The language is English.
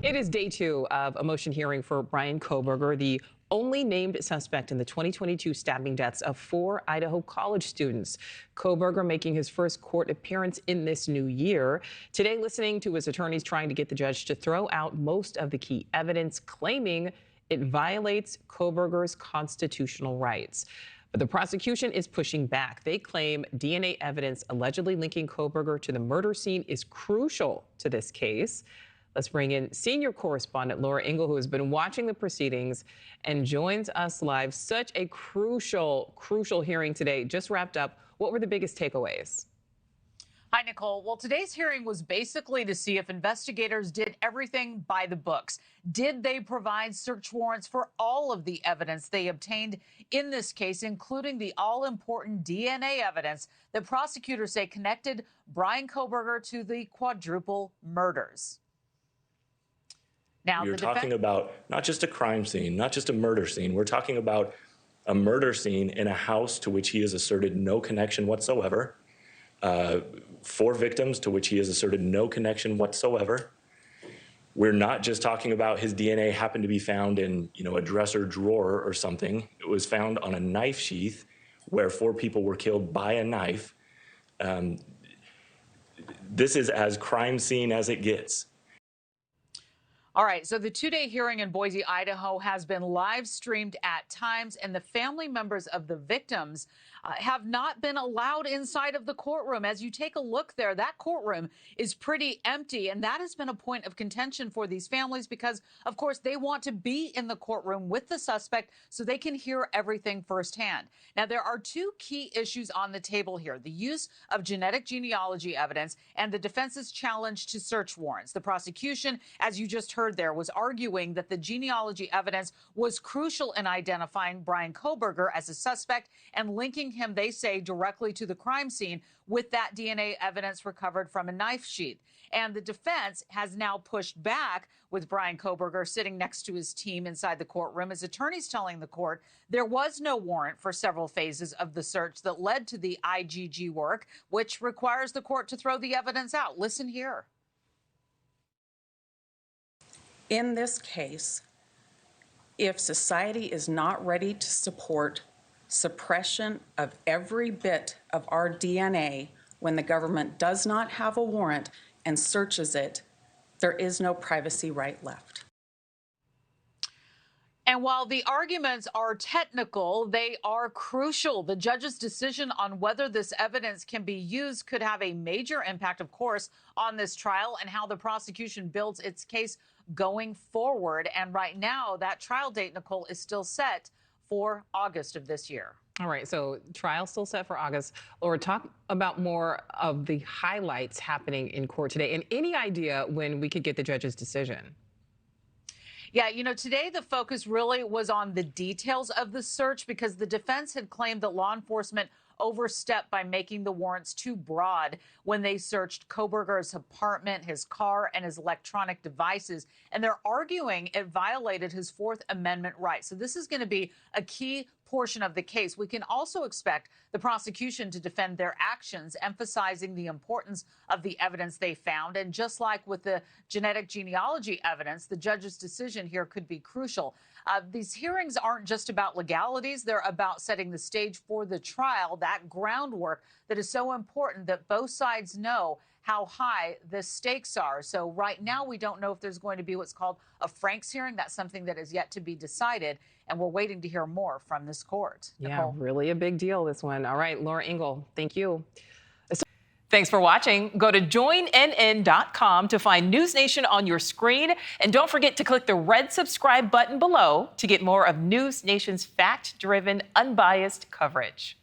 It is day 2 of a motion hearing for Bryan Kohberger, the only named suspect in the 2022 stabbing deaths of 4 Idaho college students. Kohberger making his first court appearance in this new year. Today, listening to his attorneys trying to get the judge to throw out most of the key evidence, claiming it violates Kohberger's constitutional rights. But the prosecution is pushing back. They claim DNA evidence allegedly linking Kohberger to the murder scene is crucial to this case. Let's bring in senior correspondent Laura Ingle, who has been watching the proceedings and joins us live. Such a crucial hearing today. Just wrapped up. What were the biggest takeaways? Hi, Nichole. Well, today's hearing was basically to see if investigators did everything by the books. Did they provide search warrants for all of the evidence they obtained in this case, including the all-important DNA evidence that prosecutors say connected Bryan Kohberger to the quadruple murders? Now, you're talking about not just a crime scene, not just a murder scene. We're talking about a murder scene in a house to which he has asserted no connection whatsoever. 4 victims to which he has asserted no connection whatsoever. We're not just talking about his DNA happened to be found in, a dresser drawer or something. It was found on a knife sheath where 4 people were killed by a knife. This is as crime scene as it gets. All right, so the 2-day hearing in Boise, Idaho has been live streamed at times, and the family members of the victims have not been allowed inside of the courtroom. As you take a look there, that courtroom is pretty empty, and that has been a point of contention for these families because, of course, they want to be in the courtroom with the suspect so they can hear everything firsthand. Now, there are 2 key issues on the table here: the use of genetic genealogy evidence and the defense's challenge to search warrants. The prosecution, as you just heard there, was arguing that the genealogy evidence was crucial in identifying Bryan Kohberger as a suspect and linking him, they say, directly to the crime scene with that DNA evidence recovered from a knife sheath. And the defense has now pushed back with Bryan Kohberger sitting next to his team inside the courtroom. His attorneys telling the court there was no warrant for several phases of the search that led to the IGG work, which requires the court to throw the evidence out. Listen here. In this case, if society is not ready to support suppression of every bit of our DNA when the government does not have a warrant and searches it, there is no privacy right left. And while the arguments are technical, they are crucial. The judge's decision on whether this evidence can be used could have a major impact, of course, on this trial and how the prosecution builds its case going forward. And right now, that trial date, Nichole, is still set for August of this year. All right, so trial still set for August. Laura, talk about more of the highlights happening in court today, and any idea when we could get the judge's decision? Yeah, today the focus really was on the details of the search because the defense had claimed that law enforcement overstepped by making the warrants too broad when they searched Kohberger's apartment, his car, and his electronic devices. And they're arguing it violated his 4th Amendment rights. So this is going to be a key portion of the case. We can also expect the prosecution to defend their actions, emphasizing the importance of the evidence they found. And just like with the genetic genealogy evidence, the judge's decision here could be crucial. These hearings aren't just about legalities. They're about setting the stage for the trial, that groundwork that is so important that both sides know how high the stakes are. So right now, we don't know if there's going to be what's called a Franks hearing. That's something that is yet to be decided, and we're waiting to hear more from this court. Yeah, Nichole. Really a big deal, this one. All right, Laura Ingle, thank you. Thanks for watching. Go to joinnn.com to find NewsNation on your screen. And don't forget to click the red subscribe button below to get more of NewsNation's fact-driven, unbiased coverage.